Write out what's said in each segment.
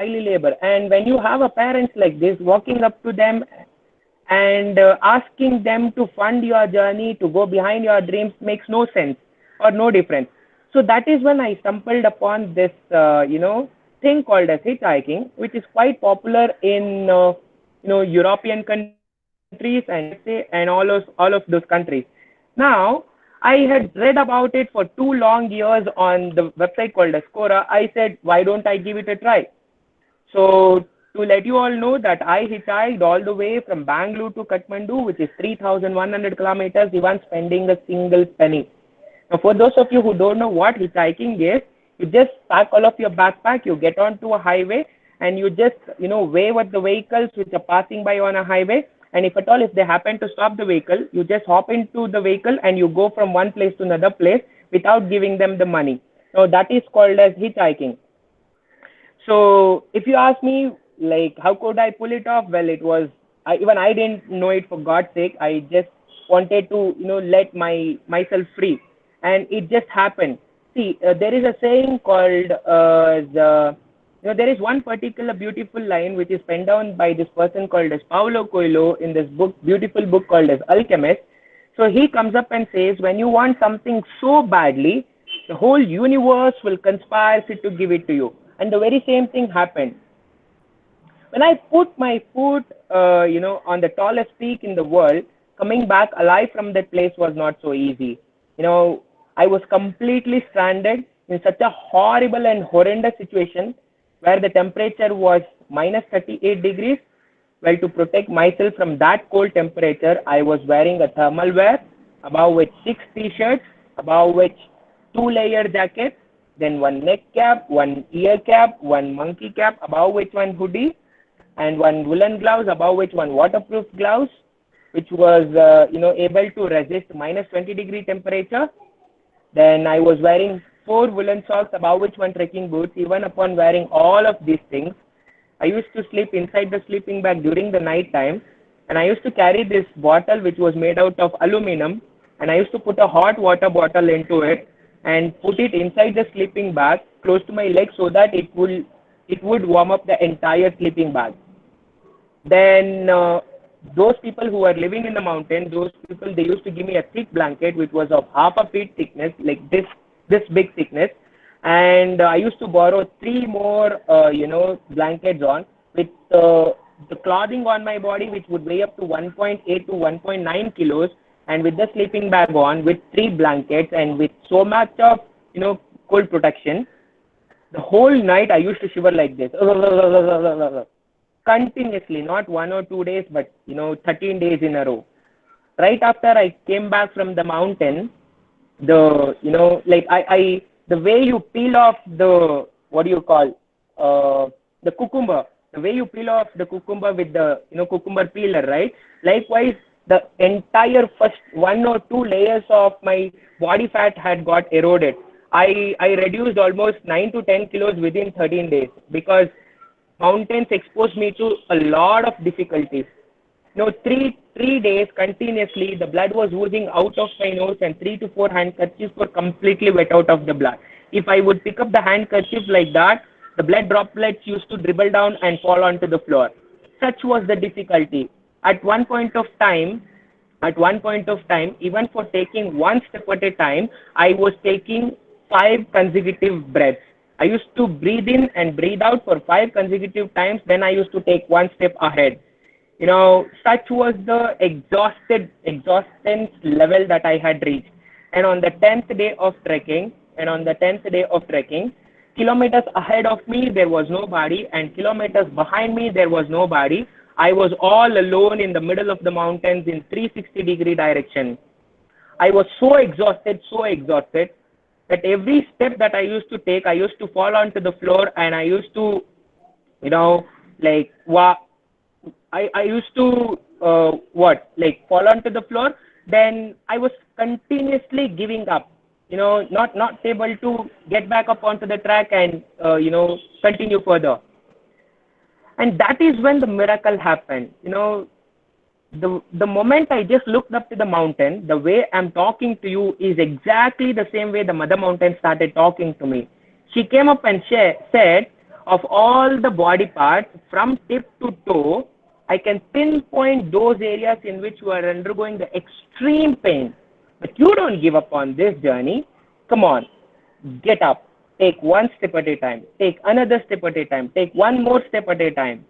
highly labor. And when you have a parents like this walking up to them and asking them to fund your journey to go behind your dreams makes no sense or no difference. So that is when I stumbled upon this thing called as hitchhiking, which is quite popular in European countries and USA and all of those countries. Now, I had read about it for 2 long years on the website called as Quora. I said, why don't I give it a try? So to let you all know that I hitchhiked all the way from Bangalore to Kathmandu, which is 3,100 kilometers, even spending a single penny. Now, for those of you who don't know what hitchhiking is, you just pack all of your backpack, you get onto a highway, and you just wave at the vehicles which are passing by on a highway. And if at all, if they happen to stop the vehicle, you just hop into the vehicle and you go from one place to another place without giving them the money. Now, that is called as hitchhiking. So if you ask me, like, how could I pull it off? Well, it was even I didn't know it for God's sake. I just wanted to, let myself free, and it just happened. See, there is a saying called there is one particular beautiful line which is penned down by this person called as Paulo Coelho in this book, beautiful book called as Alchemist. So he comes up and says, when you want something so badly, the whole universe will conspire to give it to you. And the very same thing happened. When I put my foot, on the tallest peak in the world, coming back alive from that place was not so easy. I was completely stranded in such a horrible and horrendous situation where the temperature was minus 38 degrees. Well, to protect myself from that cold temperature, I was wearing a thermal wear, above which 6 t-shirts, above which 2-layer jackets, then one neck cap, one ear cap, one monkey cap, above which one hoodie, and one woolen gloves, above which one waterproof gloves, which was able to resist minus 20-degree temperature. Then I was wearing 4 woolen socks, above which one trekking boots. Even upon wearing all of these things, I used to sleep inside the sleeping bag during the night time, and I used to carry this bottle which was made out of aluminum, and I used to put a hot water bottle into it and put it inside the sleeping bag close to my legs so that it would warm up the entire sleeping bag. Then those people who are living in the mountain, those people, they used to give me a thick blanket which was of half a feet thickness, like this big thickness. And I used to borrow 3 more blankets on with the clothing on my body, which would weigh up to 1.8 to 1.9 kilos, and with the sleeping bag on with 3 blankets and with so much of cold protection. The whole night I used to shiver like this continuously, not 1 or 2 days, but 13 days in a row. Right after I came back from the mountain, the like I the way you peel off the, what do you call, the cucumber, the way you peel off the cucumber with the cucumber peeler, right? Likewise, the entire first 1 or 2 layers of my body fat had got eroded. I reduced almost 9 to 10 kilos within 13 days because mountains exposed me to a lot of difficulties. Three days continuously, the blood was oozing out of my nose, and 3 to 4 handkerchiefs were completely wet out of the blood. If I would pick up the handkerchief like that, the blood droplets used to dribble down and fall onto the floor. Such was the difficulty. At one point of time, even for taking one step at a time, I was taking 5 consecutive breaths. I used to breathe in and breathe out for 5 consecutive times. Then I used to take one step ahead. Such was the exhaustion level that I had reached. And on the 10th day of trekking, kilometers ahead of me, there was nobody, and kilometers behind me, there was nobody. I was all alone in the middle of the mountains in 360-degree direction. I was so exhausted that every step that I used to take, I used to fall onto the floor, and I used to, like, I used to fall onto the floor. Then I was continuously giving up, not able to get back up onto the track and continue further. And that is when the miracle happened. The moment I just looked up to the mountain, the way I'm talking to you is exactly the same way the mother mountain started talking to me. She came up and said, of all the body parts from tip to toe, I can pinpoint those areas in which you are undergoing the extreme pain. But you don't give up on this journey. Come on, get up. Take one step at a time. Take another step at a time. Take one more step at a time.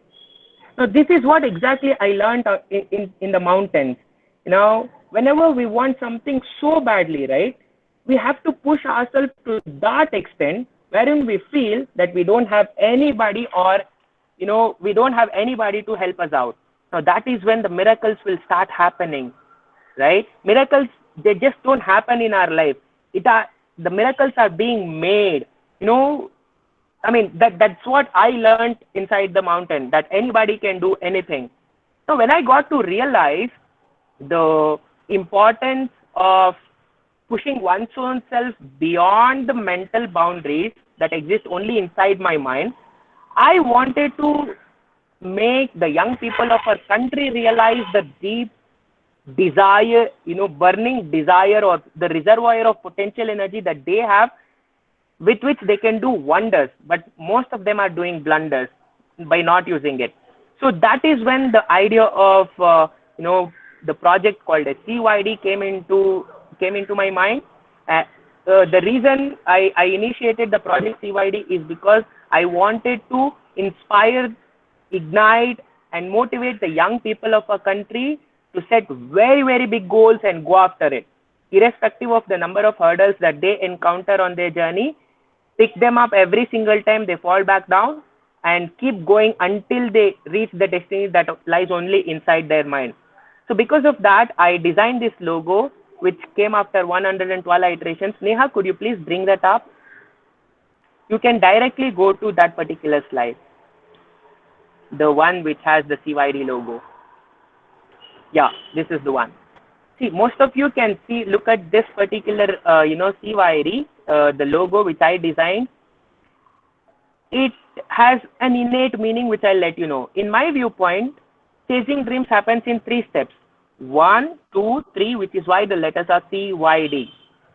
Now, this is what exactly I learned in the mountains. Whenever we want something so badly, right, we have to push ourselves to that extent wherein we feel that we don't have anybody, or we don't have anybody to help us out. Now that is when the miracles will start happening, right? Miracles, they just don't happen in our life. The miracles are being made. I mean, that's what I learned inside the mountain, that anybody can do anything. So when I got to realize the importance of pushing one's own self beyond the mental boundaries that exist only inside my mind, I wanted to make the young people of our country realize the deep desire, burning desire, or the reservoir of potential energy that they have, with which they can do wonders. But most of them are doing blunders by not using it. So that is when the idea of, the project called as CYD came into my mind. The reason I initiated the project CYD is because I wanted to inspire, ignite, and motivate the young people of our country to set very, very big goals and go after it. Irrespective of the number of hurdles that they encounter on their journey, pick them up every single time they fall back down and keep going until they reach the destiny that lies only inside their mind. So because of that, I designed this logo, which came after 112 iterations. Neha, could you please bring that up? You can directly go to that particular slide, the one which has the CYD logo. Yeah, this is the one. See, most of you can see, look at this particular, CYD, the logo which I designed. It has an innate meaning which I'll let you know. In my viewpoint, chasing dreams happens in 3 steps. 1, 2, 3, which is why the letters are CYD.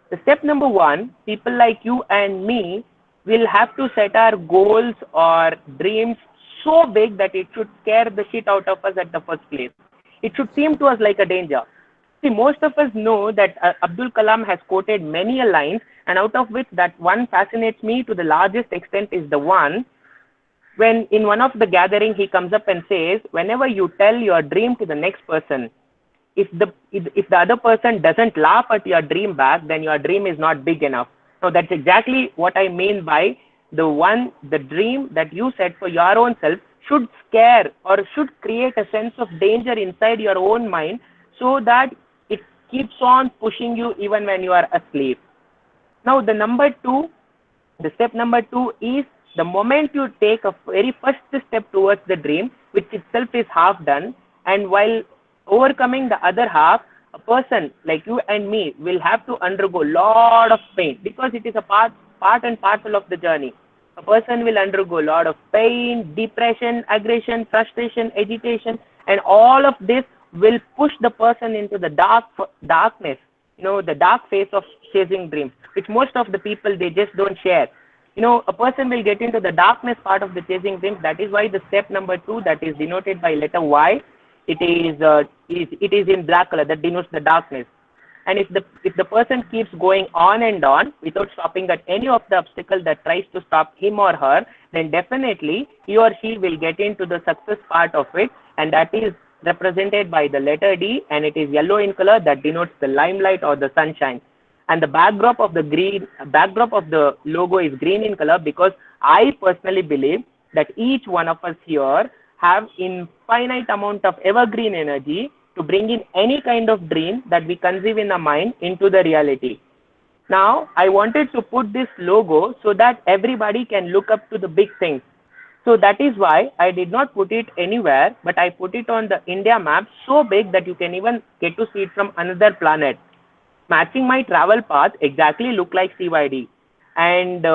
The step number 1, people like you and me will have to set our goals or dreams so big that it should scare the shit out of us at the first place. It should seem to us like a danger. See, most of us know that Abdul Kalam has quoted many a lines, and out of which that one fascinates me to the largest extent is the one when in one of the gathering he comes up and says, whenever you tell your dream to the next person, if the other person doesn't laugh at your dream back, then your dream is not big enough. So that's exactly what I mean by the dream that you set for your own self should scare or should create a sense of danger inside your own mind, so that it keeps on pushing you even when you are asleep. Now the step number 2 is the moment you take a very first step towards the dream, which itself is half done, and while overcoming the other half, a person like you and me will have to undergo a lot of pain, because it is a part and parcel of the journey. A person will undergo a lot of pain, depression, aggression, frustration, agitation, and all of this will push the person into the darkness, the dark phase of chasing dreams, which most of the people, they just don't share. A person will get into the darkness part of the chasing dreams. That is why the step number 2, that is denoted by letter Y, it is in black color, that denotes the darkness. And if the person keeps going on and on without stopping at any of the obstacles that tries to stop him or her, then definitely he or she will get into the success part of it, and that is represented by the letter D, and it is yellow in color, that denotes the limelight or the sunshine. And the backdrop of the logo is green in color, because I personally believe that each one of us here have infinite amount of evergreen energy to bring in any kind of dream that we conceive in the mind into the reality. Now, I wanted to put this logo so that everybody can look up to the big things. So that is why I did not put it anywhere, but I put it on the India map so big that you can even get to see it from another planet. Matching my travel path exactly look like CYD. And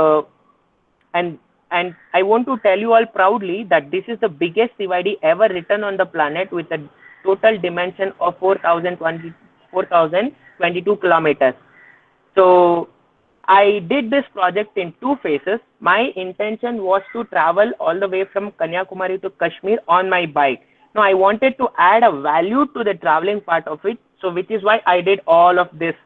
I want to tell you all proudly that this is the biggest CYD ever written on the planet, with a total dimension of 4,022 kilometers. So I did this project in two phases. My intention was to travel all the way from Kanyakumari to Kashmir on my bike. Now I wanted to add a value to the traveling part of it, so which is why I did all of this,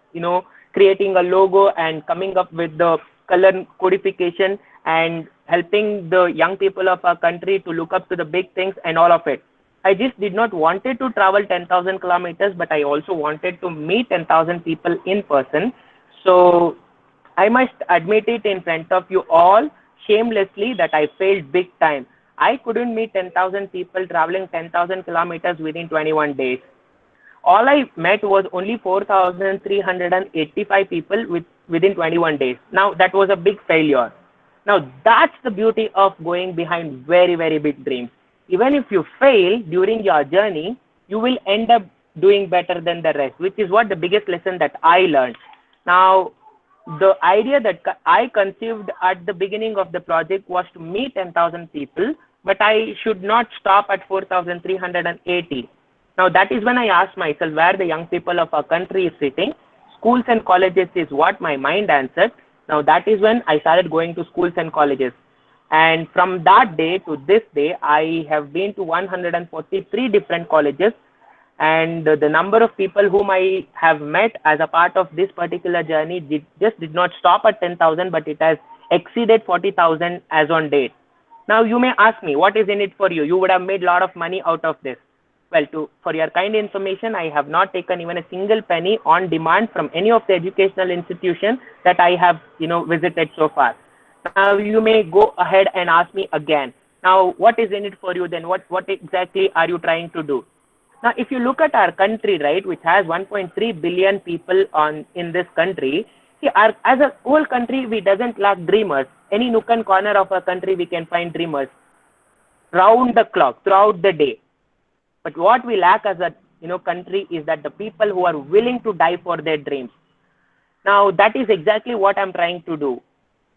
creating a logo and coming up with the color codification and helping the young people of our country to look up to the big things and all of it. I just did not wanted to travel 10,000 kilometers, but I also wanted to meet 10,000 people in person. So I must admit it in front of you all shamelessly that I failed big time. I couldn't meet 10,000 people traveling 10,000 kilometers within 21 days. All I met was only 4,385 people within 21 days. Now, that was a big failure. Now, that's the beauty of going behind very, very big dreams. Even if you fail during your journey, you will end up doing better than the rest, which is what the biggest lesson that I learned. Now, the idea that I conceived at the beginning of the project was to meet 10,000 people, but I should not stop at 4,380. Now, that is when I asked myself where the young people of our country is sitting. Schools and colleges is what my mind answered. Now, that is when I started going to schools and colleges. And from that day to this day, I have been to 143 different colleges, and the number of people whom I have met as a part of this particular journey did not stop at 10,000, but it has exceeded 40,000 as on date. Now you may ask me, what is in it for you? You would have made a lot of money out of this. Well, for your kind information, I have not taken even a single penny on demand from any of the educational institutions that I have, visited so far. Now you may go ahead and ask me again. Now, what is in it for you? Then what exactly are you trying to do? Now, if you look at our country, right, which has 1.3 billion people in this country, see, as a whole country, we doesn't lack dreamers. Any nook and corner of our country, we can find dreamers round the clock, throughout the day. But what we lack as a country is that the people who are willing to die for their dreams. Now, that is exactly what I'm trying to do.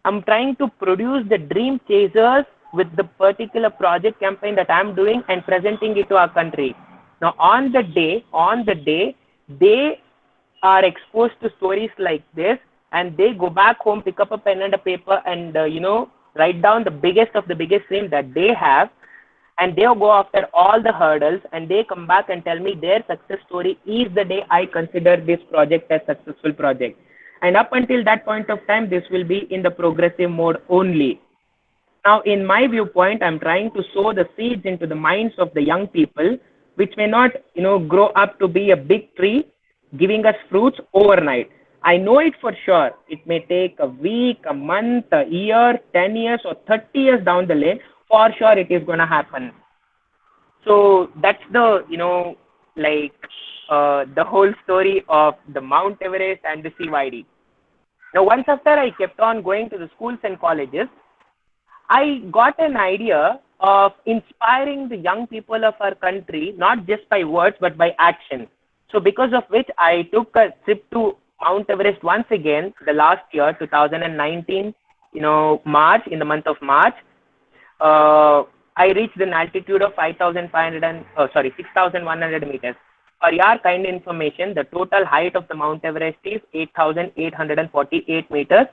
I'm trying to produce the dream chasers with the particular project campaign that I'm doing and presenting it to our country. Now, on the day, they are exposed to stories like this, and they go back home, pick up a pen and a paper, and write down the biggest of the biggest dream that they have, and they'll go after all the hurdles, and they come back and tell me their success story is the day I consider this project as successful project. And up until that point of time, this will be in the progressive mode only. Now, in my viewpoint, I'm trying to sow the seeds into the minds of the young people, which may not, grow up to be a big tree, giving us fruits overnight. I know it for sure. It may take a week, a month, a year, 10 years, or 30 years down the lane. For sure, it is going to happen. So that's the, the whole story of the Mount Everest and the CYD. Now, once after I kept on going to the schools and colleges, I got an idea of inspiring the young people of our country, not just by words, but by action. So because of which I took a trip to Mount Everest once again, the last year, 2019, March, in the month of March. I reached an altitude of 6,100 meters. For your kind information, the total height of the Mount Everest is 8,848 meters.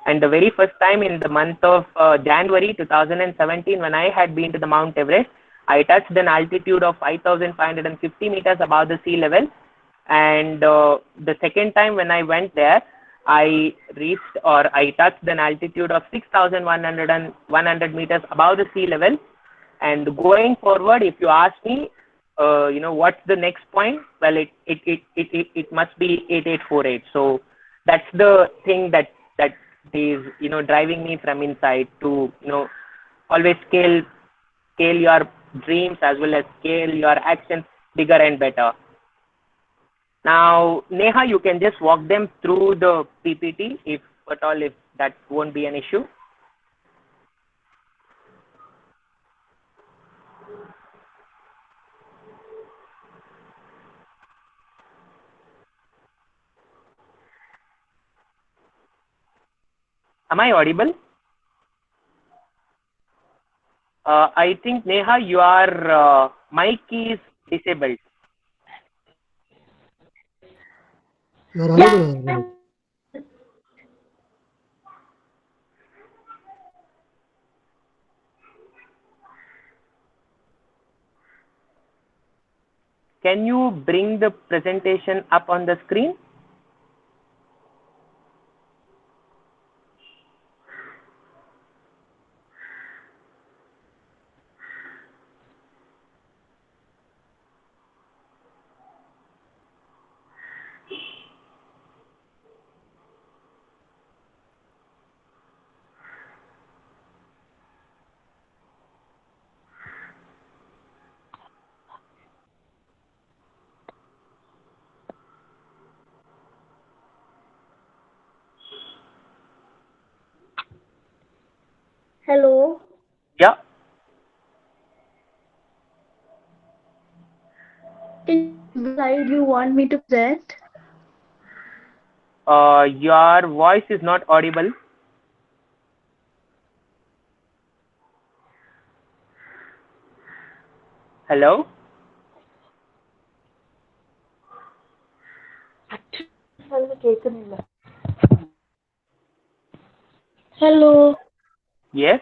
And the very first time in the month of January 2017, when I had been to the Mount Everest, I touched an altitude of 5,550 meters above the sea level. And the second time when I went there, I touched an altitude of 6,100 meters above the sea level. And going forward, if you ask me, what's the next point? Well, it must be 8848. So that's the thing that is driving me from inside to always scale your dreams as well as scale your actions bigger and better. Now, Neha, you can just walk them through the PPT if that won't be an issue. Am I audible? I think, Neha, your mic is disabled. You are audible. can you bring the presentation up on the screen? Hello. Yeah. Which slide you want me to present? Your voice is not audible. Hello? Hello. Yes.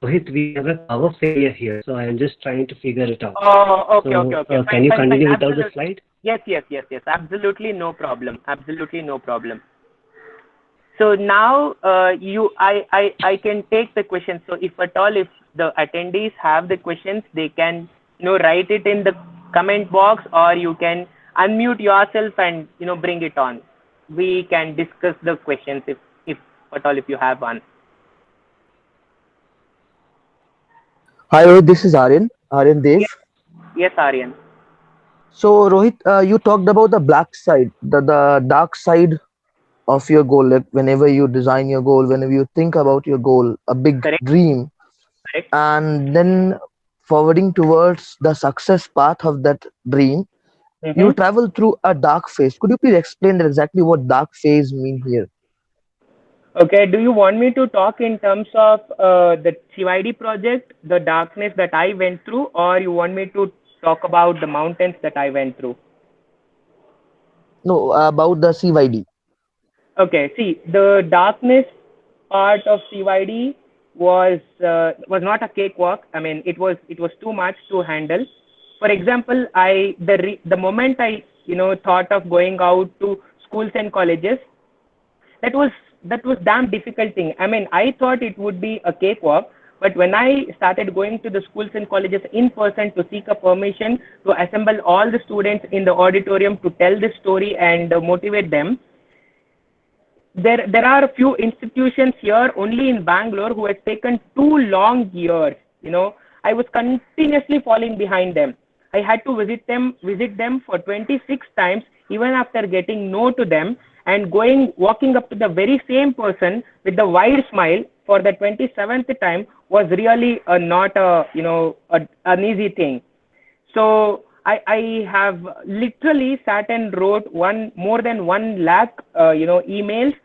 Rohit, we have a power failure here, so I am just trying to figure it out. Okay, okay, So, okay. can Fine, you fine, fine. continue without the Absolutely. slide? Yes, yes, yes, yes. Absolutely no problem. Absolutely no problem. So now I can take the questions. So if at all, if the attendees have the questions, they can write it in the comment box, or you can unmute yourself and bring it on. We can discuss the questions if at all if you have one. Hi Rohit, this is Aryan Dev. Yes, yes, Aryan. So Rohit, you talked about the black side, the dark side of your goal. Like whenever you design your goal, whenever you think about your goal, a big Correct, dream, correct. and then forwarding towards the success path of that dream, you Mm-hmm. travel through a dark phase. Could you please explain that exactly what dark phase mean here? Okay, do you want me to talk in terms of the CYD project, the darkness that I went through, or you want me to talk about the mountains that I went through? No, about the CYD. Okay, see, the darkness part of CYD was not a cakewalk. I mean, it was too much to handle. For example, the moment I thought of going out to schools and colleges, that was that was damn difficult thing. I mean, I thought it would be a cakewalk, but when I started going to the schools and colleges in person to seek a permission to assemble all the students in the auditorium to tell this story and motivate them, there are a few institutions here only in Bangalore who has taken 2 long years. I was continuously falling behind them. I had to visit them for 26 times, even after getting no to them, and walking up to the very same person with the wide smile for the 27th time was really not an easy thing. So I have literally sat and wrote more than 1 lakh emails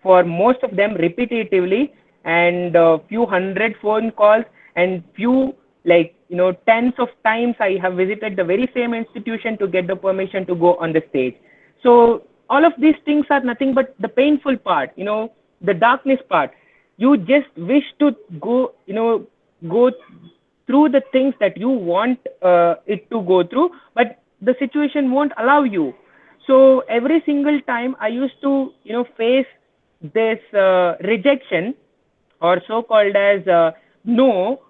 for most of them repetitively, and a few hundred phone calls, and few, like, tens of times I have visited the very same institution to get the permission to go on the stage. So all of these things are nothing but the painful part, the darkness part. You just wish to go through the things that you want it to go through, but the situation won't allow you. So every single time I used to face this rejection, or so called as no,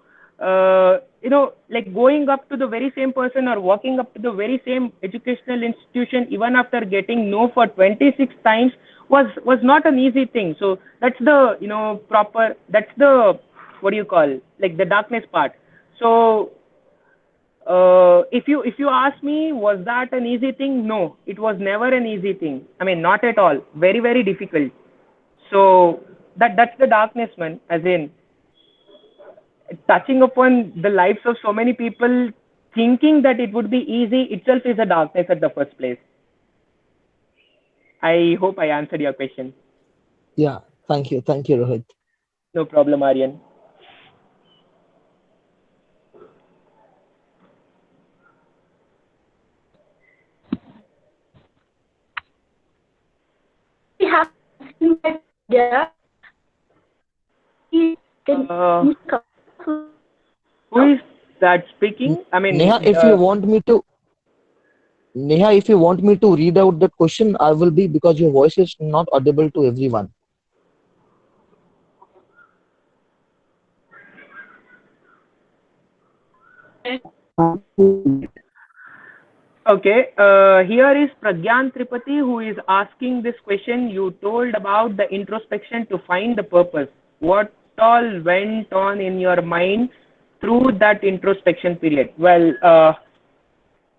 like going up to the very same person or walking up to the very same educational institution even after getting no for 26 times was not an easy thing. So that's the proper, that's the, what do you call, like, the darkness part. So if you ask me, was that an easy thing? No, it was never an easy thing. I mean, not at all. Very, very difficult. So that's the darkness, man. As in, touching upon the lives of so many people, thinking that it would be easy itself is a darkness at the first place. I hope I answered your question. Yeah, thank you, Rohit. No problem, Aryan. We have yeah. Uh, who is that speaking? I mean, Neha, if you want me to, Neha, if you want me to read out that question, I will be, because your voice is not audible to everyone. okay. Here is Pragyan Tripathi who is asking this question. You told about the introspection to find the purpose. What all went on in your mind through that introspection period? Well,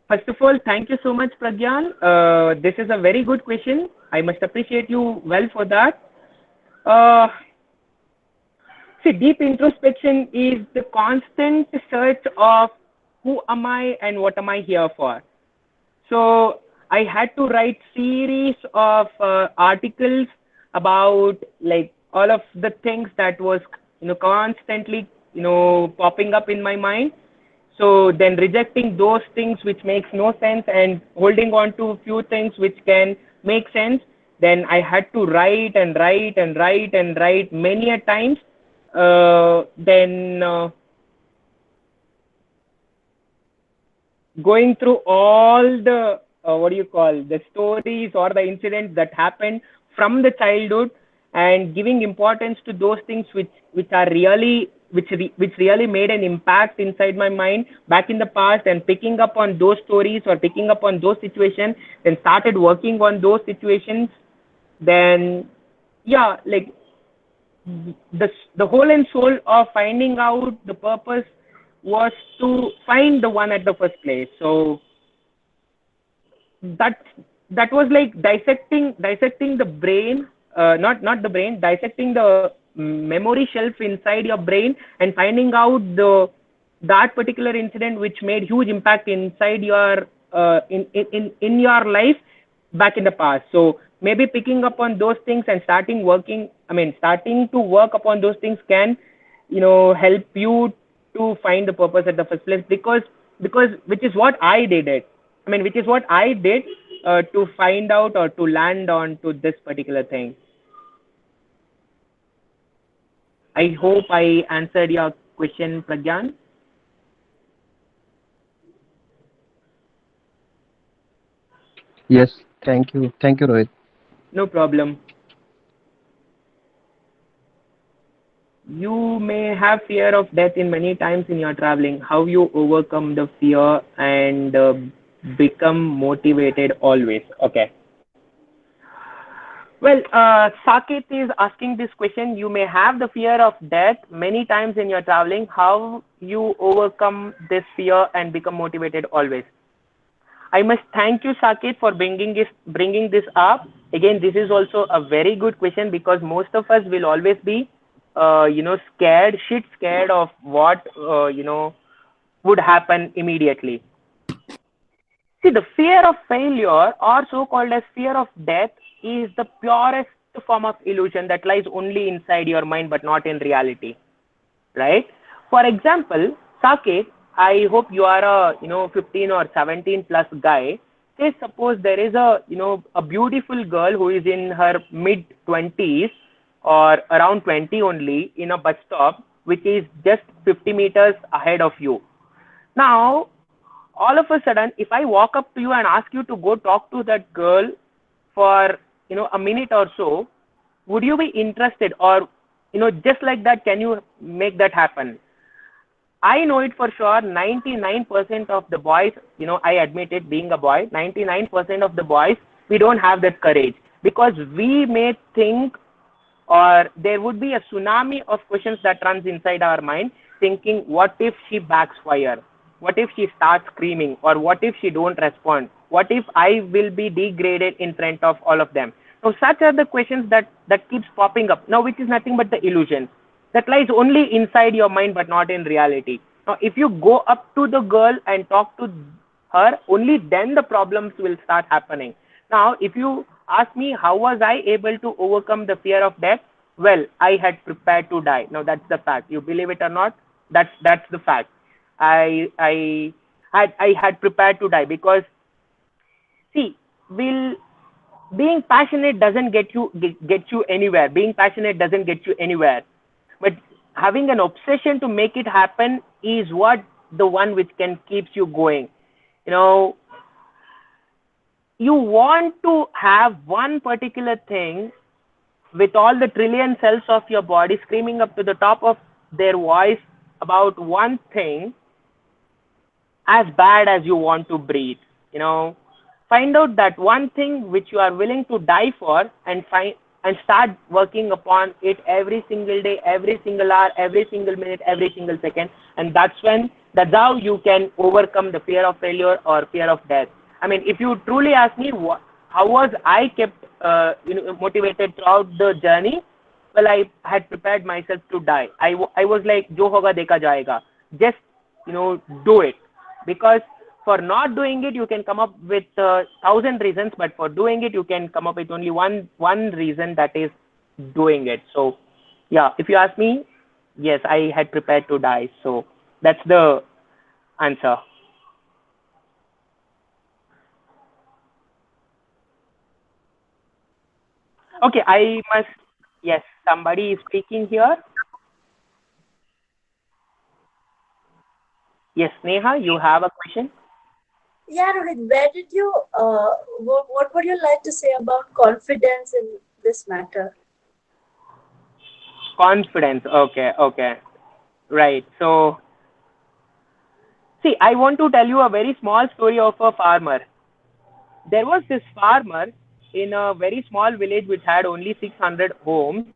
first of all, thank you so much, Pragyan. This is a very good question. I must appreciate you well for that. Uh, See, deep introspection is the constant search of who am I and what am I here for. So I had to write series of articles about like all of the things that was constantly popping up in my mind. So then rejecting those things which makes no sense and holding on to few things which can make sense. Then I had to write and write and write and write many a times. Then going through all the what do you call the stories or the incidents that happened from the childhood and giving importance to those things which are really which really made an impact inside my mind back in the past, and picking up on those stories or picking up on those situations, then started working on those situations. Then yeah, like the whole and soul of finding out the purpose was to find the one at the first place. So that that was like dissecting the brain, not the brain, dissecting the memory shelf inside your brain and finding out that particular incident which made huge impact inside your in your life back in the past. So maybe picking up on those things and starting to work upon those things can help you to find the purpose at the first place, because which is what I did it. Which is what I did to find out or to land on to this particular thing. I hope I answered your question, Pragyan. Yes, thank you. Thank you, Rohit. No problem. You may have fear of death in many times in your traveling. How you overcome the fear and become motivated always? Okay. Well, Saket is asking this question. You may have the fear of death many times in your traveling. How you overcome this fear and become motivated always? I must thank you, Saket, for bringing this up. Again, this is also a very good question because most of us will always be, scared of what would happen immediately. See, the fear of failure, or so-called as fear of death, is the purest form of illusion that lies only inside your mind, but not in reality, right? For example, Saket, I hope you are a 15 or 17 plus guy. Say suppose there is a beautiful girl who is in her mid 20s or around 20 only in a bus stop which is just 50 meters ahead of you. Now, all of a sudden, if I walk up to you and ask you to go talk to that girl for a minute or so, would you be interested? Or just like that, can you make that happen? I know it for sure. 99% of the boys, I admit it, being a boy, 99% of the boys, we don't have that courage because we may think, or there would be a tsunami of questions that runs inside our mind, thinking, what if she backfire? What if she starts screaming? Or what if she don't respond? What if I will be degraded in front of all of them? So such are the questions that keeps popping up now, which is nothing but the illusion that lies only inside your mind but not in reality. Now if you go up to the girl and talk to her, only then the problems will start happening. Now if you ask me how was I able to overcome the fear of death, well, I had prepared to die. Now that's the fact. You believe it or not, that's the fact. I had prepared to die because, see, will being passionate doesn't get you anywhere. Being passionate doesn't get you anywhere. But having an obsession to make it happen is what the one which can keeps you going. You know, you want to have one particular thing with all the trillion cells of your body screaming up to the top of their voice about one thing as bad as you want to breathe. You know, find out that one thing which you are willing to die for, and start working upon it every single day, every single hour, every single minute, every single second. And that's how you can overcome the fear of failure or fear of death. I mean, if you truly ask me how was I kept motivated throughout the journey, well, I had prepared myself to die. I was like, jo hoga dekha jayega. Just do it. Because for not doing it, you can come up with 1,000 reasons, but for doing it, you can come up with only one reason, that is doing it. So yeah, if you ask me, yes, I had prepared to die. So that's the answer. Okay, yes, somebody is speaking here. Yes, Neha, you have a question? Yeah, Rohit, where did you, what would you like to say about confidence in this matter? Confidence. Okay. Right. So, see, I want to tell you a very small story of a farmer. There was this farmer in a very small village which had only 600 homes,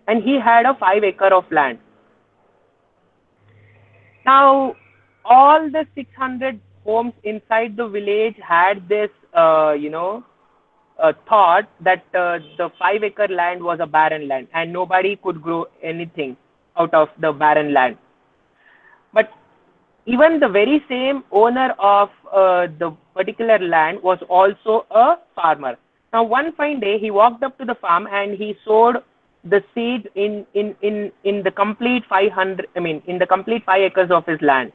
and he had a 5 acre of land. Now, all the 600 homes inside the village had this, thought that the 5 acre land was a barren land and nobody could grow anything out of the barren land. But even the very same owner of the particular land was also a farmer. Now, one fine day, he walked up to the farm and he sowed the seeds in the complete 500. I mean, in the complete 5 acres of his land,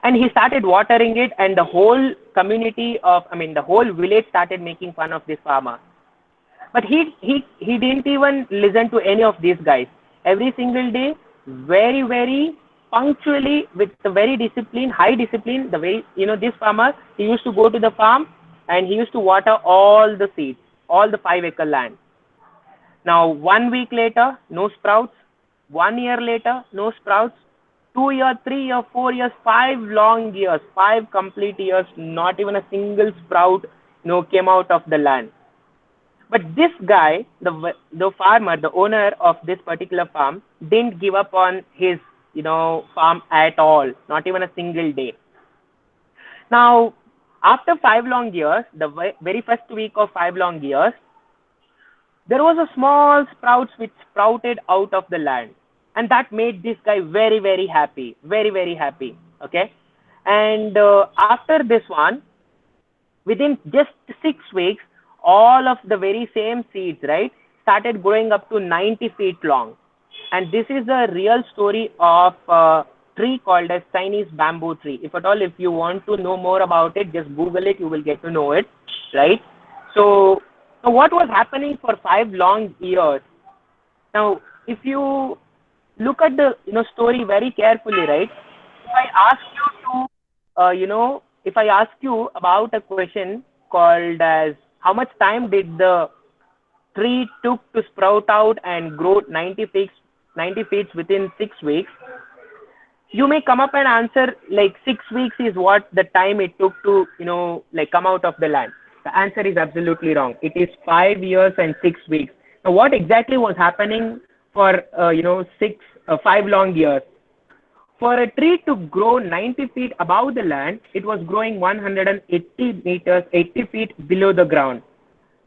and he started watering it, and the whole the whole village started making fun of this farmer. But he didn't even listen to any of these guys. Every single day, very punctually, with the very discipline, high discipline, this farmer, he used to go to the farm and he used to water all the seeds, all the 5 acre land. Now, 1 week later, no sprouts. 1 year later, no sprouts. 2 years, 3 years, 4 years, 5 long years, 5 complete years, not even a single sprout, came out of the land. But this guy, the farmer, the owner of this particular farm, didn't give up on his, farm at all, not even a single day. Now, after 5 long years, the very first week of 5 long years, there was a small sprouts which sprouted out of the land, and that made this guy very happy, very happy. Okay, and after this one, within just 6 weeks, all of the very same seeds, right, started growing up to 90 feet long. And this is the real story of a tree called as Chinese bamboo tree. If you want to know more about it, just Google it, you will get to know it, right? So what was happening for 5 long years? Now, if you look at the story very carefully, right? If I ask you to, if I ask you about a question called as how much time did the tree took to sprout out and grow 90 feet within 6 weeks, you may come up and answer like 6 weeks is what the time it took to come out of the land. The answer is absolutely wrong. It is 5 years and 6 weeks. Now, what exactly was happening for 5 long years? For a tree to grow 90 feet above the land, it was growing 180 meters, 80 feet below the ground.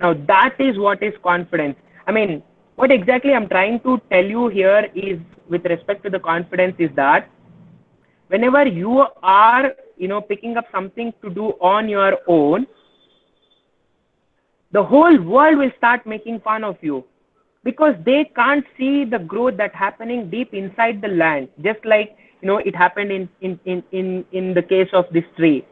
Now, that is what is confidence. I mean, what exactly I'm trying to tell you here is, with respect to the confidence, is that whenever you are, picking up something to do on your own, the whole world will start making fun of you because they can't see the growth that's happening deep inside the land, just like it happened in the case of this tree.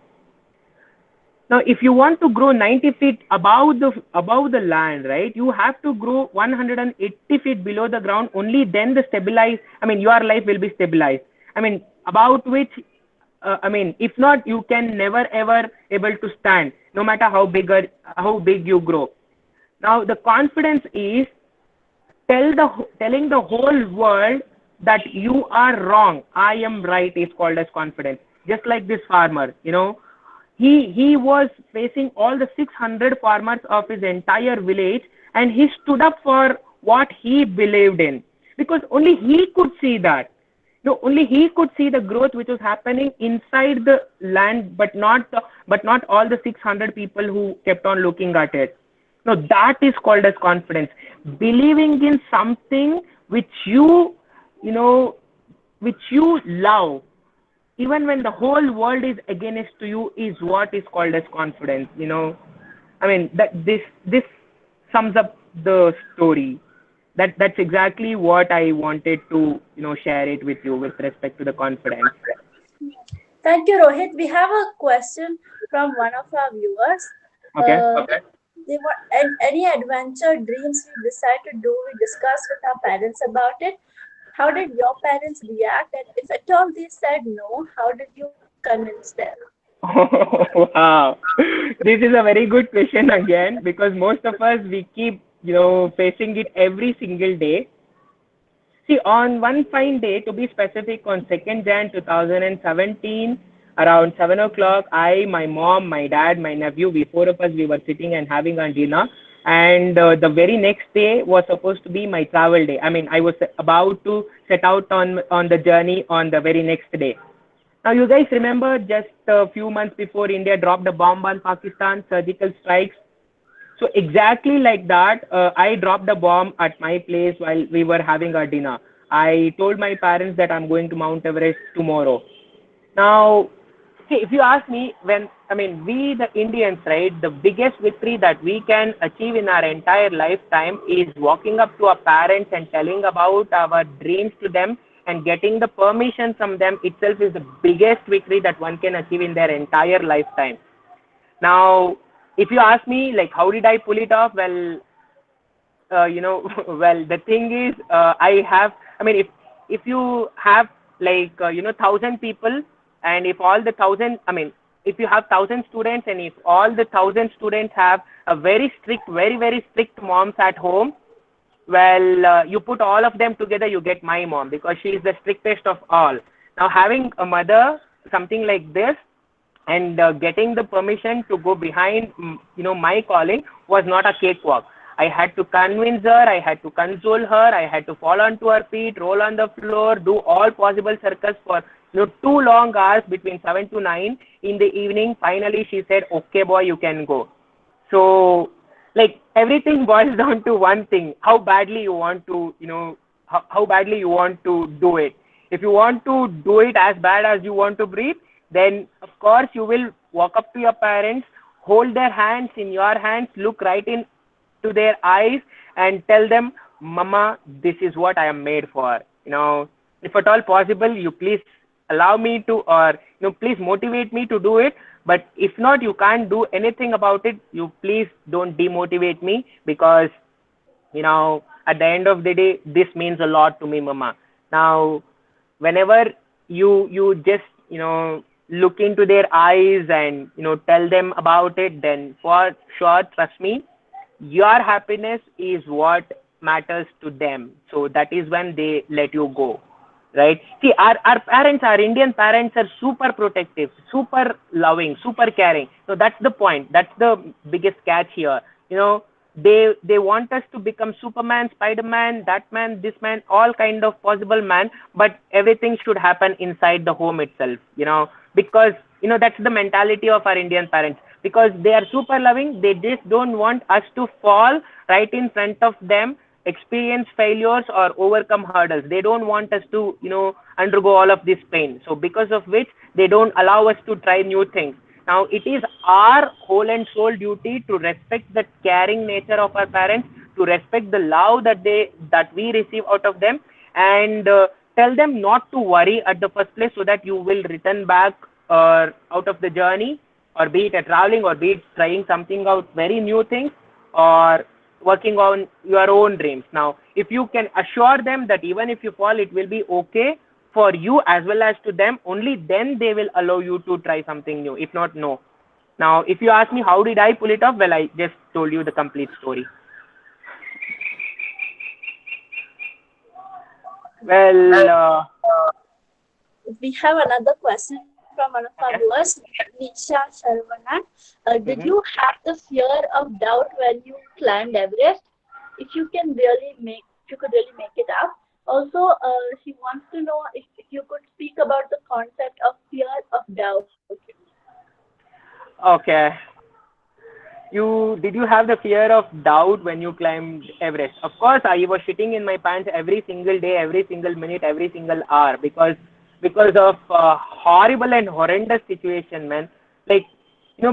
Now, if you want to grow 90 feet above the land, right, you have to grow 180 feet below the ground. Only then the stabilize. I mean, your life will be stabilized. I mean, about which, I mean, if not, you can never ever able to stand, no matter how big you grow. Now, the confidence is telling the whole world that you are wrong, I am right, is called as confidence. Just like this farmer, he was facing all the 600 farmers of his entire village, and he stood up for what he believed in, because only he could see that. No, only he could see the growth which was happening inside the land, but not all the 600 people who kept on looking at it. No, that is called as confidence. Believing in something which you know, which you love, even when the whole world is against to you, is what is called as confidence. I mean, that this sums up the story. That's exactly what I wanted to share it with you with respect to the confidence. Thank you, Rohit. We have a question from one of our viewers. Okay. They want any adventure dreams we decide to do. We discuss with our parents about it. How did your parents react? And if at all they said no, how did you convince them? Wow, this is a very good question again, because most of us, we keep facing it every single day. See, on one fine day, to be specific, on 2nd Jan 2017, around 7 o'clock, I, my mom, my dad, my nephew, we four of us, we were sitting and having our dinner. And the very next day was supposed to be my travel day. I mean, I was about to set out on the journey on the very next day. Now, you guys remember just a few months before, India dropped a bomb on Pakistan, surgical strikes. So exactly like that, I dropped a bomb at my place while we were having our dinner. I told my parents that I'm going to Mount Everest tomorrow. Now, see, if you ask me, we the Indians, right, the biggest victory that we can achieve in our entire lifetime is walking up to our parents and telling about our dreams to them, and getting the permission from them itself is the biggest victory that one can achieve in their entire lifetime. Now, if you ask me, like, how did I pull it off? Well, well, the thing is, if you have, like, 1,000 people, and if all the 1,000, if you have 1,000 students, and if all the 1,000 students have a very very strict moms at home, well, you put all of them together, you get my mom, because she is the strictest of all. Now, having a mother, something like this, and getting the permission to go behind, my calling was not a cakewalk. I had to convince her, I had to console her, I had to fall onto her feet, roll on the floor, do all possible circus for 2 long hours between 7 to 9 in the evening. Finally, she said, "Okay, boy, you can go." So, like, everything boils down to one thing: how badly you want to, how badly you want to do it. If you want to do it as bad as you want to breathe, then of course you will walk up to your parents, hold their hands in your hands, look right into their eyes, and tell them, "Mama, this is what I am made for. If at all possible, you please allow me to, or please motivate me to do it. But if not, you can't do anything about it. You please don't demotivate me, because at the end of the day, this means a lot to me, Mama." Now, whenever you just look into their eyes and tell them about it, then for sure, trust me, your happiness is what matters to them. So that is when they let you go, right? See, our parents, our Indian parents, are super protective, super loving, super caring. So that's the point. That's the biggest catch here. They want us to become Superman, Spider-Man, that man, this man, all kind of possible man, but everything should happen inside the home itself, because that's the mentality of our Indian parents, because they are super loving. They just don't want us to fall right in front of them, experience failures or overcome hurdles. They don't want us to undergo all of this pain. So because of which, they don't allow us to try new things. Now, it is our whole and soul duty to respect the caring nature of our parents, to respect the love that we receive out of them, and tell them not to worry at the first place, so that you will return back out of the journey, or be it traveling, or be it trying something out, very new things, or working on your own dreams. Now, if you can assure them that even if you fall, it will be okay for you as well as to them, only then they will allow you to try something new. If not, no. Now, if you ask me how did I pull it off, well, I just told you the complete story. Well, We have another question from one of our viewers, Nisha Sharvana. Did you have the fear of doubt when you climbed Everest? If you could really make it up. Also, she wants to know if you could speak about the concept of fear of doubt. okay. Did you have the fear of doubt when you climbed Everest? Of course, I was shitting in my pants every single day, every single minute, every single hour, because of horrible and horrendous situation, man. Like,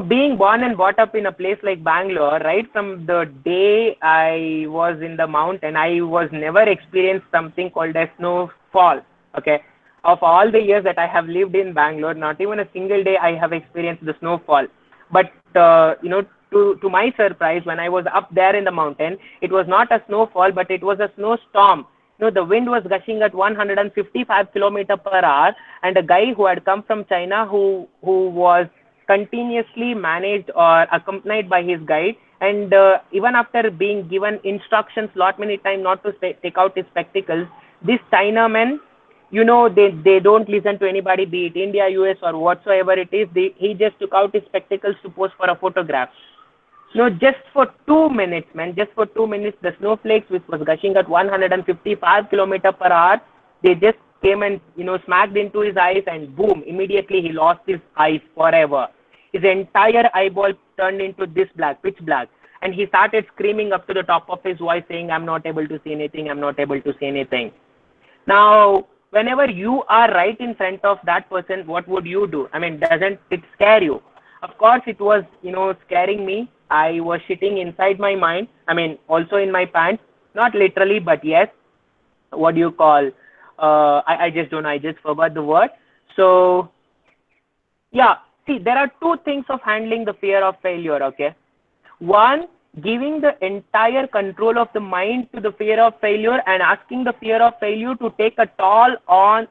being born and brought up in a place like Bangalore, right from the day I was in the mountain, I was never experienced something called a snowfall. Okay, of all the years that I have lived in Bangalore, not even a single day I have experienced the snowfall. But to my surprise, when I was up there in the mountain, it was not a snowfall, but it was a snowstorm. The wind was gushing at 155 kilometer per hour, and a guy who had come from China, who was continuously managed or accompanied by his guide, and even after being given instructions lot many times not to take out his spectacles, this Chinaman, they don't listen to anybody, be it India, US, or whatsoever it is. He just took out his spectacles to pose for a photograph. Just for 2 minutes, man, just for 2 minutes, the snowflakes, which was gushing at 155 kilometer per hour, they just came and, smacked into his eyes, and boom, immediately he lost his eyes forever. His entire eyeball turned into this black, pitch black. And he started screaming up to the top of his voice saying, I'm not able to see anything, I'm not able to see anything. Now, whenever you are right in front of that person, what would you do? I mean, doesn't it scare you? Of course, it was, scaring me. I was shitting inside my mind. I mean, also in my pants. Not literally, but yes. What do you call? I just don't know. I just forgot the word. So, yeah. See, there are two things of handling the fear of failure, okay? One, giving the entire control of the mind to the fear of failure and asking the fear of failure to take a toll on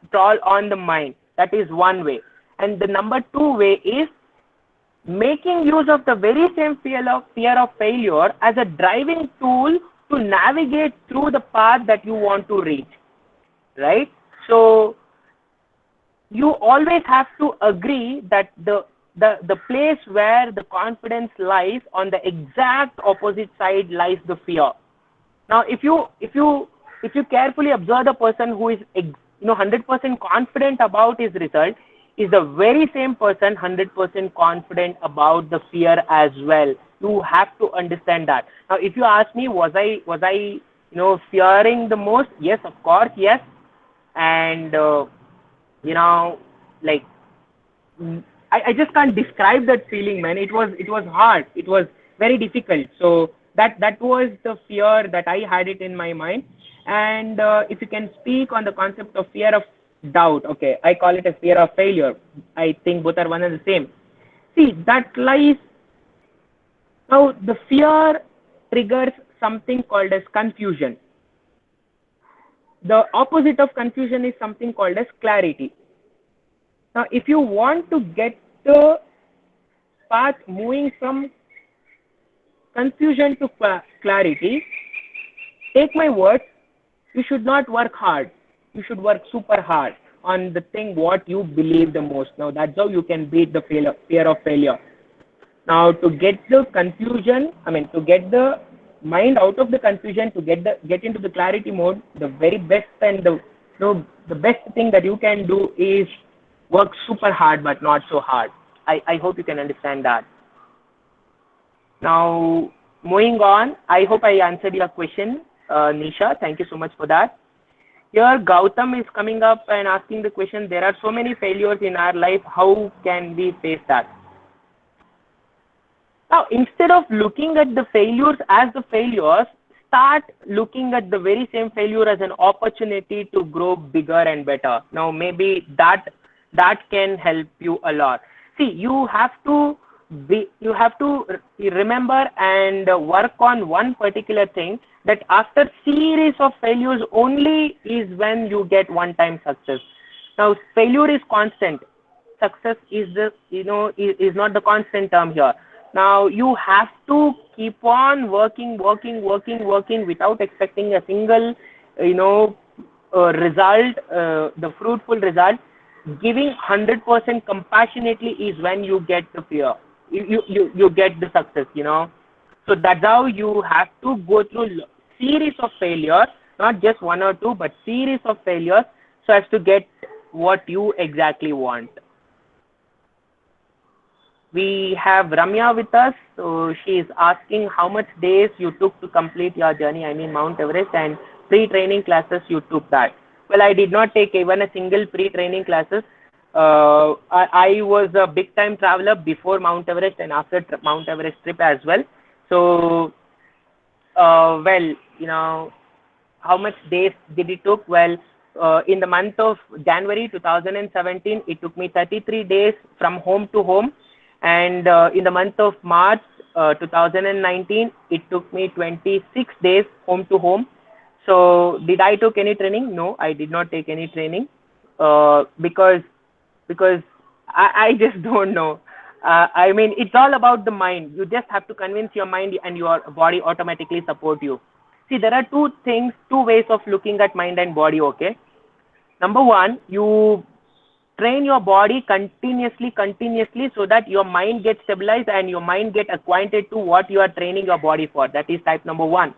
the mind. That is one way. And the number two way is making use of the very same fear of failure as a driving tool to navigate through the path that you want to reach, right? So you always have to agree that the place where the confidence lies, on the exact opposite side lies the fear. Now, if you carefully observe the person who is 100% confident about his result, is the very same person 100% confident about the fear as well. You have to understand that. Now, if you ask me, was I fearing the most? Yes, of course, yes. And like, I just can't describe that feeling, man. It was hard. It was very difficult. So that was the fear that I had it in my mind. And if you can speak on the concept of fear of doubt, okay, I call it a fear of failure. I think both are one and the same. See, that lies. Now, the fear triggers something called as confusion. The opposite of confusion is something called as clarity. Now, if you want to get the path moving from confusion to clarity, take my word, you should not work hard. You should work super hard on the thing what you believe the most. Now, that's how you can beat the fear of failure. Now, to get the confusion, to get the mind out of the confusion, to get into the clarity mode, the very best and the best thing that you can do is work super hard, but not so hard. I hope you can understand that. Now, moving on, I hope I answered your question, Nisha. Thank you so much for that. Here, Gautam is coming up and asking the question, there are so many failures in our life, how can we face that? Now, instead of looking at the failures as the failures, start looking at the very same failure as an opportunity to grow bigger and better. Now, maybe that can help you a lot. See, you have to you have to remember and work on one particular thing, that after series of failures only is when you get one time success. Now failure is constant, success is the is not the constant term here. Now you have to keep on working without expecting a single result, the fruitful result. Giving 100% compassionately is when you get the fear, you get the success, So that's how you have to go through series of failures, not just one or two, but series of failures, so as to get what you exactly want. We have Ramya with us. So she is asking how much days you took to complete your journey, I mean Mount Everest, and pre-training classes you took that. Well, I did not take even a single pre-training classes. I was a big time traveler before Mount Everest and after Mount Everest trip as well. So, how much days did it took? Well, in the month of January 2017, it took me 33 days from home to home. And in the month of March 2019, it took me 26 days home to home. So did I took any training? No, I did not take any training because I just don't know. I mean, it's all about the mind. You just have to convince your mind and your body automatically support you. See, there are two ways of looking at mind and body, okay? Number one, you train your body continuously so that your mind gets stabilized and your mind get acquainted to what you are training your body for. That is type number one.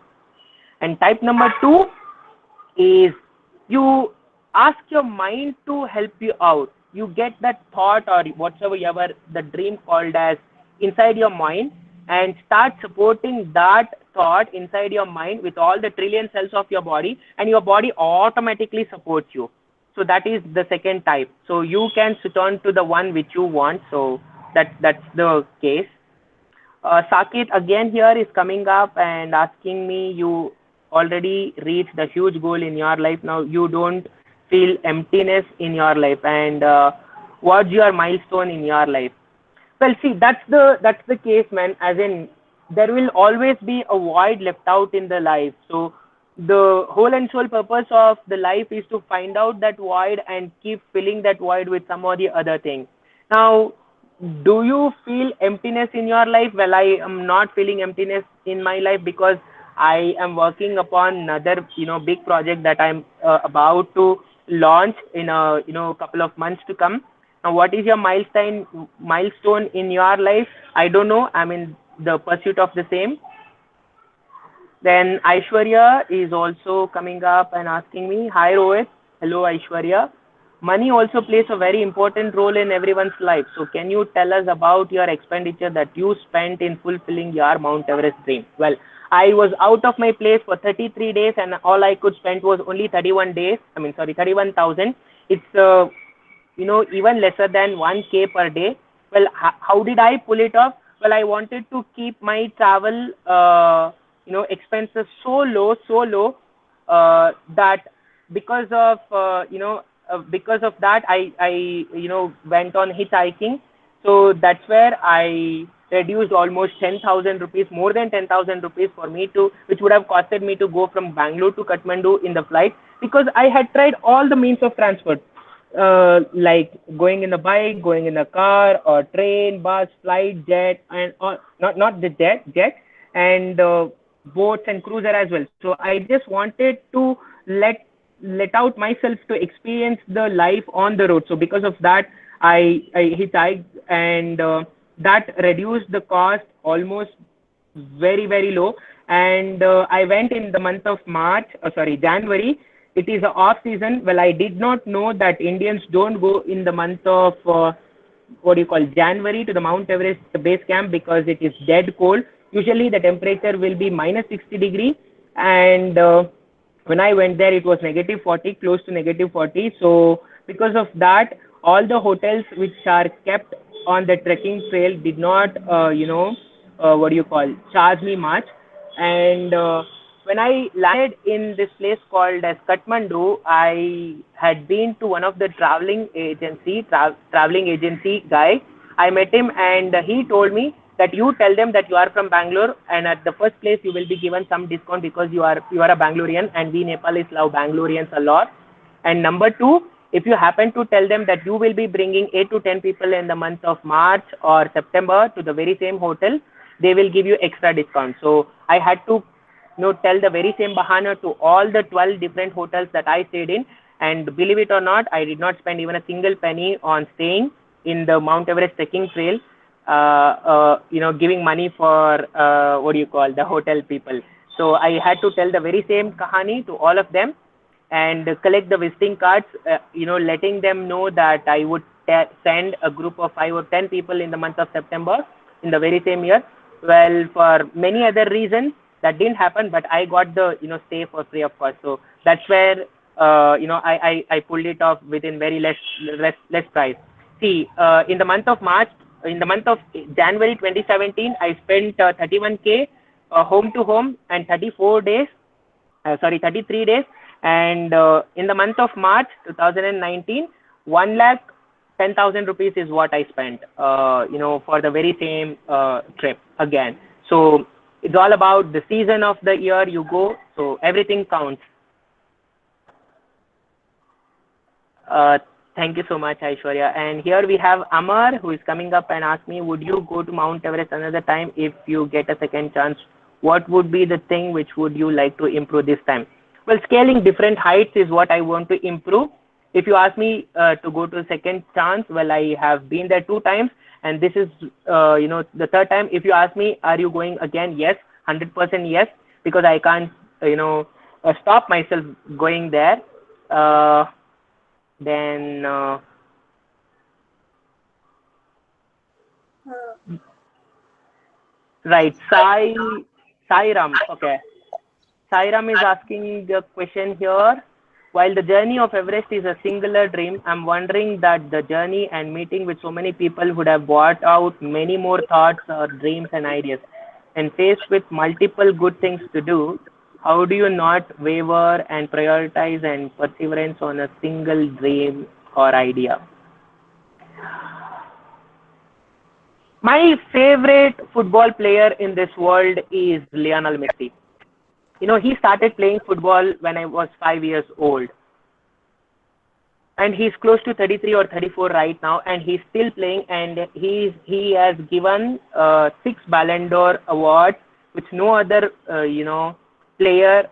And type number two is you ask your mind to help you out. You get that thought or whatsoever the dream called as inside your mind, and start supporting that thought inside your mind with all the trillion cells of your body, and your body automatically supports you. So that is the second type. So you can switch on to the one which you want. So that's the case. Sakit again here is coming up and asking me, you already reached a huge goal in your life. Now you don't feel emptiness in your life, and what's your milestone in your life? Well, see, that's the case, man. As in, there will always be a void left out in the life. So the whole and sole purpose of the life is to find out that void and keep filling that void with some or the other thing. Now, do you feel emptiness in your life? Well, I am not feeling emptiness in my life because I am working upon another big project that I'm about to launch in a couple of months to come. Now, what is your milestone in your life? I don't know. I'm in the pursuit of the same. Then Aishwarya is also coming up and asking me, hi Rohit. Hello Aishwarya. Money also plays a very important role in everyone's life. So can you tell us about your expenditure that you spent in fulfilling your Mount Everest dream? Well, I was out of my place for 33 days and all I could spend was only 31,000. It's, even lesser than 1K per day. Well, how did I pull it off? Well, I wanted to keep my travel, expenses so low, that because of that, I went on hitchhiking. So that's where I reduced almost 10,000 rupees, more than 10,000 rupees for me which would have costed me to go from Bangalore to Kathmandu in the flight, because I had tried all the means of transport, like going in the bike, going in the car, or train, bus, flight, jet, and not the jet, and boats and cruiser as well. So I just wanted to let out myself to experience the life on the road. So because of that, I hitchhiked, and that reduced the cost almost very, very low. And I went in the month of January. It is an off season. Well, I did not know that Indians don't go in the month of January to the Mount Everest base camp, because it is dead cold. Usually the temperature will be minus 60 degrees, and when I went there, it was negative 40, close to negative 40. So because of that, all the hotels which are kept on the trekking trail did not, charge me much. And when I landed in this place called as Kathmandu, I had been to one of the traveling agency guy, I met him and he told me that you tell them that you are from Bangalore, and at the first place you will be given some discount because you are a Bangalorean, and we Nepalis love Bangaloreans a lot. And number two, if you happen to tell them that you will be bringing 8 to 10 people in the month of March or September to the very same hotel, they will give you extra discount. So I had to tell the very same bahana to all the 12 different hotels that I stayed in. And believe it or not, I did not spend even a single penny on staying in the Mount Everest trekking trail, giving money for the hotel people. So I had to tell the very same kahani to all of them and collect the visiting cards, letting them know that I would send a group of 5 or 10 people in the month of September in the very same year. Well, for many other reasons, that didn't happen, but I got the stay for free of cost. So that's where I pulled it off within very less price. See, in the month of January 2017, I spent 31K home to home and 33 days. And in the month of March 2019, 1,10,000 rupees is what I spent, for the very same trip again. So it's all about the season of the year you go. So everything counts. Thank you so much, Aishwarya. And here we have Amar, who is coming up and asked me, would you go to Mount Everest another time if you get a second chance? What would be the thing which would you like to improve this time? Well, scaling different heights is what I want to improve. If you ask me to go to a second chance, well, I have been there 2 times, and this is, the third time. If you ask me, are you going again? Yes, 100% yes, because I can't, stop myself going there. Then right, Sai Ram. Okay, Sai Ram is asking the question here. While the journey of Everest is a singular dream, I'm wondering that the journey and meeting with so many people would have brought out many more thoughts or dreams and ideas. And faced with multiple good things to do, how do you not waver and prioritize and perseverance on a single dream or idea? My favorite football player in this world is Lionel Messi. He started playing football when I was 5 years old. And he's close to 33 or 34 right now, and he's still playing, and he has given 6 Ballon d'Or awards, which no other,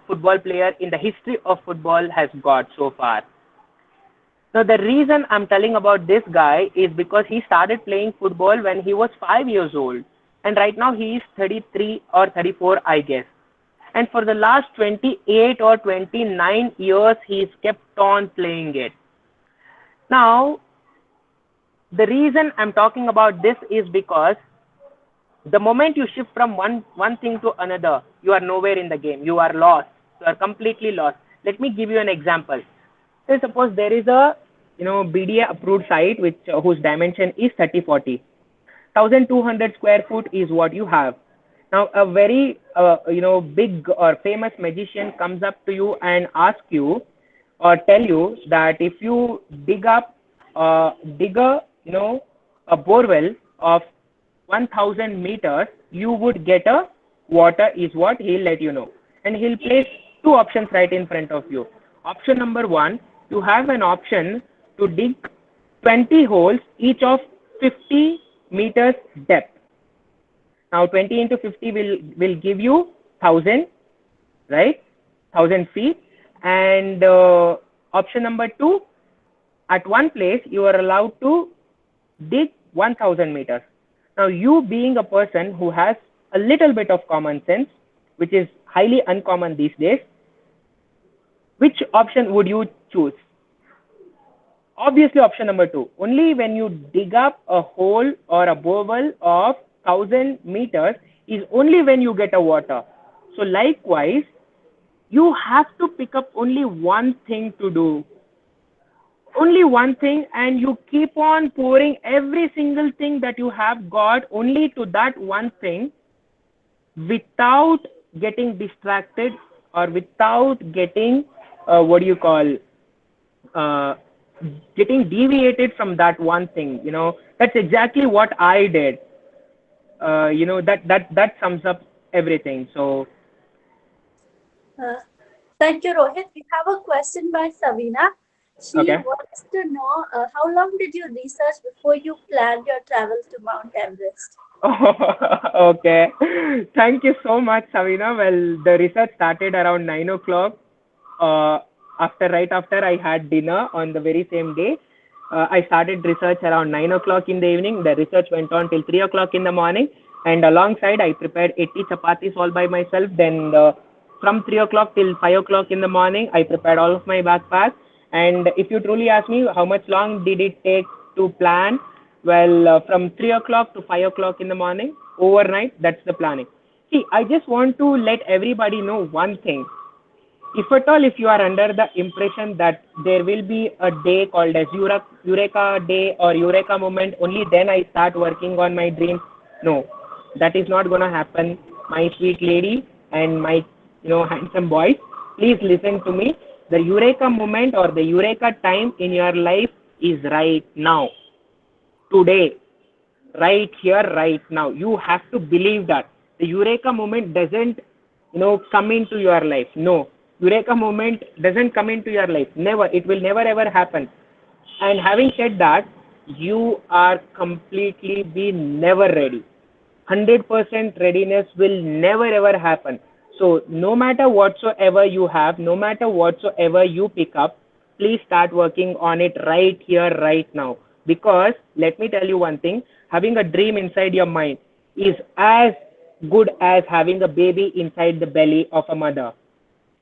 football player in the history of football has got so far. Now, the reason I'm telling about this guy is because he started playing football when he was 5 years old. And right now he is 33 or 34, I guess. And for the last 28 or 29 years, he's kept on playing it. Now, the reason I'm talking about this is because the moment you shift from one thing to another, you are nowhere in the game. You are lost. You are completely lost. Let me give you an example. Say suppose there is a BDA approved site whose dimension is 3040. 1200 square foot is what you have. Now a very big or famous magician comes up to you and asks you or tell you that if you dig a borewell of 1000 meters, you would get a water, is what he'll let you know. And he'll place 2 options right in front of you. Option number 1, you have an option to dig 20 holes, each of 50 meters depth. Now 20 into 50 will give you 1000, right? 1000 feet. And option number 2, at one place you are allowed to dig 1000 meters. Now you being a person who has a little bit of common sense, which is highly uncommon these days, which option would you choose? Obviously option number 2. Only when you dig up a hole or a borewell of 1000 meters is only when you get a water. So likewise, you have to pick up only one thing to do. Only one thing, and you keep on pouring every single thing that you have got only to that one thing without getting distracted or without getting, getting deviated from that one thing, That's exactly what I did. That sums up everything. So Uh, Thank you, Rohit. We have a question by Savina. She okay. wants to know how long did you research before you planned your travel to Mount Everest? Okay. Thank you so much, Savina. Well, the research started around 9 o'clock. Uh, right after I had dinner on the very same day, I started research around 9 o'clock in the evening. The research went on till 3 o'clock in the morning, and alongside I prepared 80 chapatis all by myself. Then from 3 o'clock till 5 o'clock in the morning, I prepared all of my backpack. And if you truly ask me how much long did it take to plan, well, from 3 o'clock to 5 o'clock in the morning, overnight, that's the planning. See, I just want to let everybody know one thing. If at all, if you are under the impression that there will be a day called as Eureka Day or Eureka Moment, only then I start working on my dreams. No, that is not going to happen, my sweet lady and my handsome boys. Please listen to me. The Eureka moment or the Eureka time in your life is right now, today, right here, right now. You have to believe that the Eureka moment doesn't, come into your life. No, Eureka moment doesn't come into your life. Never. It will never ever happen. And having said that, you are completely be never ready. 100% readiness will never ever happen. So no matter whatsoever you have, no matter whatsoever you pick up, please start working on it right here, right now. Because let me tell you one thing, having a dream inside your mind is as good as having a baby inside the belly of a mother.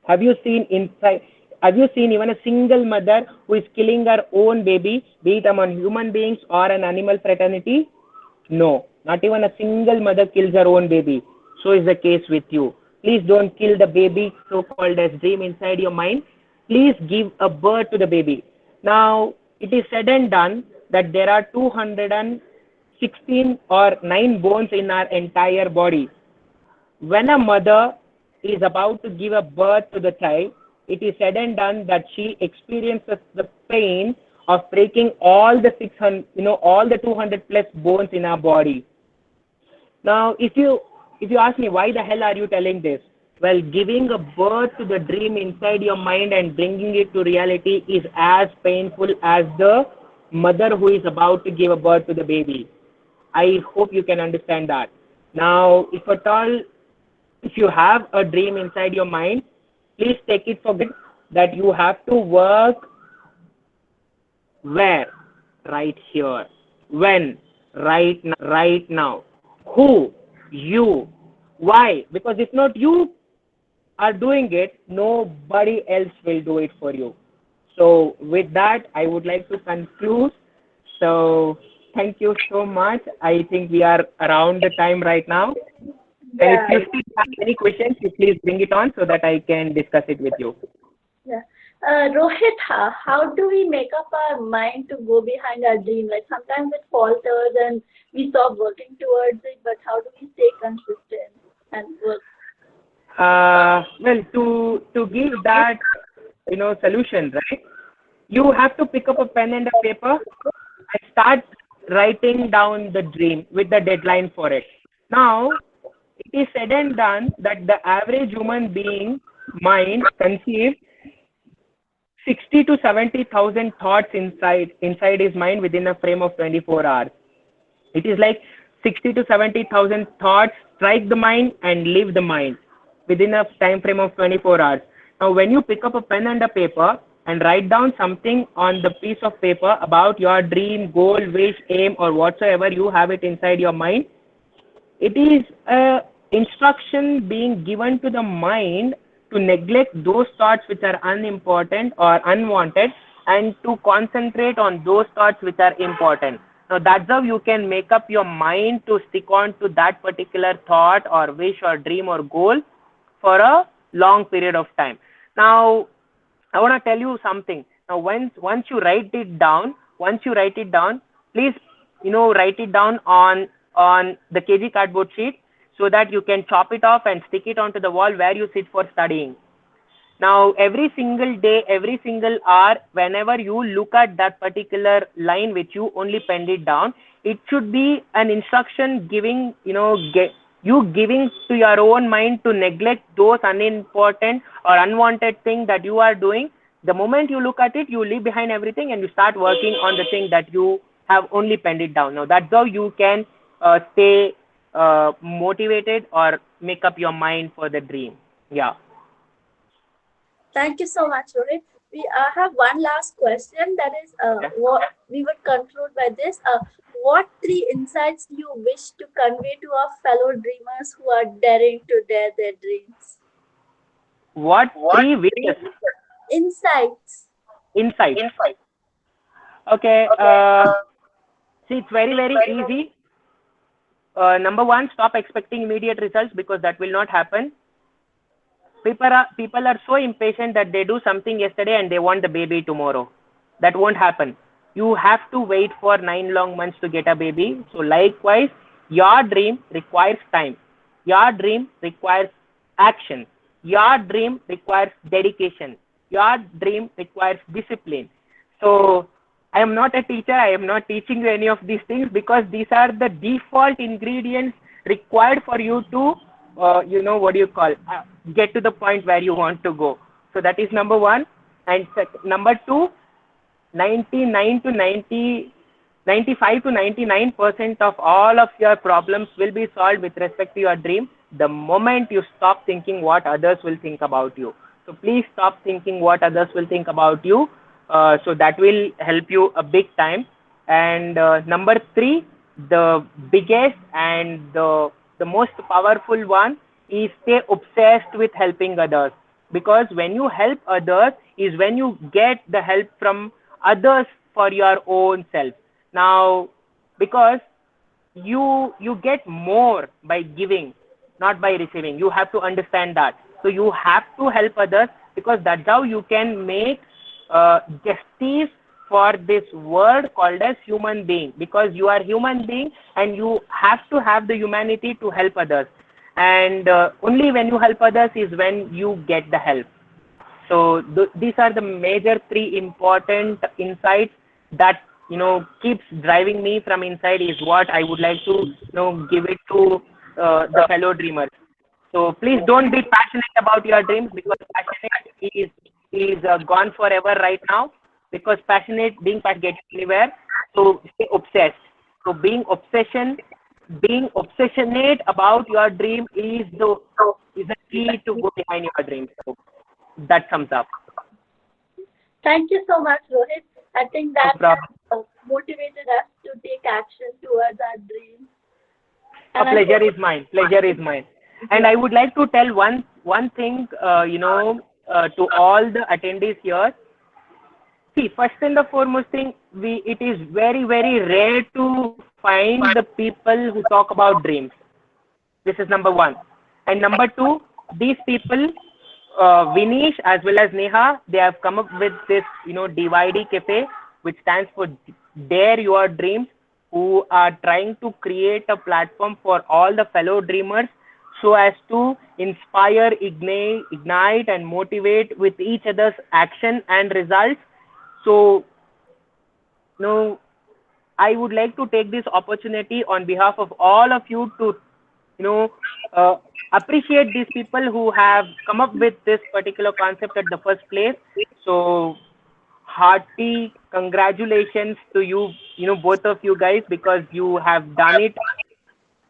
Have you seen inside? Have you seen even a single mother who is killing her own baby, be it among human beings or an animal fraternity? No, not even a single mother kills her own baby. So is the case with you. Please don't kill the baby, so called as dream inside your mind. Please give a birth to the baby. Now, it is said and done that there are 216 or 9 bones in our entire body. When a mother is about to give a birth to the child, it is said and done that she experiences the pain of breaking all the 600, all the 200 plus bones in our body. Now, if you ask me why the hell are you telling this? Well, giving a birth to the dream inside your mind and bringing it to reality is as painful as the mother who is about to give a birth to the baby. I hope you can understand that. Now, if at all, if you have a dream inside your mind, please take it for granted that you have to work where? Right here. When? Right now. Who? You. Why? Because if not you are doing it, nobody else will do it for you. So with that, I would like to conclude. So thank you so much. I think we are around the time right now. And if you still have any questions, you please bring it on so that I can discuss it with you. Yeah. Rohit, how do we make up our mind to go behind our dream? Like sometimes it falters and we stop working towards it, but how do we stay consistent and work? Well, to give that solution, right? You have to pick up a pen and a paper and start writing down the dream with the deadline for it. Now, it is said and done that the average human being mind conceives 60 to 70,000 thoughts inside his mind within a frame of 24 hours. It is like 60 to 70,000 thoughts strike the mind and leave the mind within a time frame of 24 hours. Now, when you pick up a pen and a paper and write down something on the piece of paper about your dream, goal, wish, aim, or whatsoever you have it inside your mind, it is a instruction being given to the mind to neglect those thoughts which are unimportant or unwanted and to concentrate on those thoughts which are important. So that's how you can make up your mind to stick on to that particular thought or wish or dream or goal for a long period of time. Now, I want to tell you something. Now, once you write it down, please, write it down on the KG cardboard sheet so that you can chop it off and stick it onto the wall where you sit for studying. Now, every single day, every single hour, whenever you look at that particular line which you only penned it down, it should be an instruction giving, you giving to your own mind to neglect those unimportant or unwanted things that you are doing. The moment you look at it, you leave behind everything and you start working on the thing that you have only penned it down. Now, that's how you can stay motivated or make up your mind for the dream. Yeah. Thank you so much, Rohit. We have one last question. That is, what we would conclude by this. What 3 insights do you wish to convey to our fellow dreamers who are daring to dare their dreams? What 3 wishes? Insights. Insights. Okay. See, it's very, very easy. Number 1, stop expecting immediate results because that will not happen. People are so impatient that they do something yesterday and they want the baby tomorrow. That won't happen. You have to wait for 9 long months to get a baby. So likewise, your dream requires time. Your dream requires action. Your dream requires dedication. Your dream requires discipline. So I am not a teacher. I am not teaching you any of these things because these are the default ingredients required for you to get to the point where you want to go. So that is number 1. And number 2, 95 to 99% of all of your problems will be solved with respect to your dream the moment you stop thinking what others will think about you. So please stop thinking what others will think about you. So that will help you a big time. And number 3, the biggest and the most powerful one is stay obsessed with helping others, because when you help others is when you get the help from others for your own self. Now, because you get more by giving, not by receiving. You have to understand that. So you have to help others because that's how you can make justice for this word called as human being, because you are human being and you have to have the humanity to help others. And only when you help others is when you get the help. So these are the major 3 important insights that keeps driving me from inside, is what I would like to give it to the fellow dreamers. So please don't be passionate about your dreams, because passionate is gone forever right now, because being passionate gets anywhere. So stay obsessed. So being obsessionate about your dream is the key to go behind your dreams. So that sums up. Thank you so much, Rohit. I think that has motivated us to take action towards our dreams. A pleasure is mine. Pleasure is mine. And I would like to tell one thing, to all the attendees here. See, first and the foremost thing, it is very, very rare to find the people who talk about dreams. This is number 1. And number 2, these people, Vinish as well as Neha, they have come up with this, DYD Cafe, which stands for Dare Your Dreams, who are trying to create a platform for all the fellow dreamers so as to inspire, ignite and motivate with each other's action and results. So, I would like to take this opportunity on behalf of all of you to, appreciate these people who have come up with this particular concept at the first place. So, hearty congratulations to you, both of you guys, because you have done it.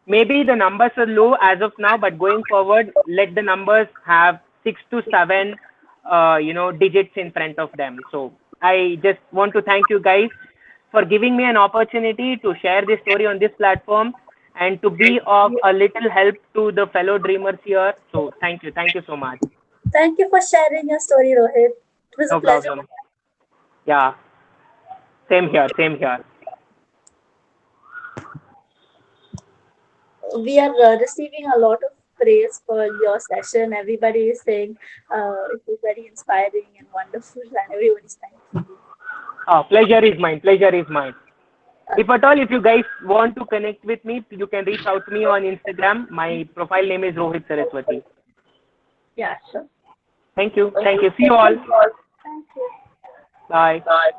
Maybe the numbers are low as of now, but going forward, let the numbers have 6 to 7, digits in front of them. So I just want to thank you guys for giving me an opportunity to share this story on this platform and to be of a little help to the fellow dreamers here. So thank you so much. Thank you for sharing your story, Rohit. It was No a pleasure. problem. Yeah, same here. We are receiving a lot of praise for your session. Everybody is saying it was very inspiring and wonderful, and everybody's thanking you. Pleasure is mine. If at all, if you guys want to connect with me, you can reach out to me on Instagram. My profile name is Rohit Saraswati. Yeah, sure. Thank you. Thank you. See you all. Thank you. Bye. Bye.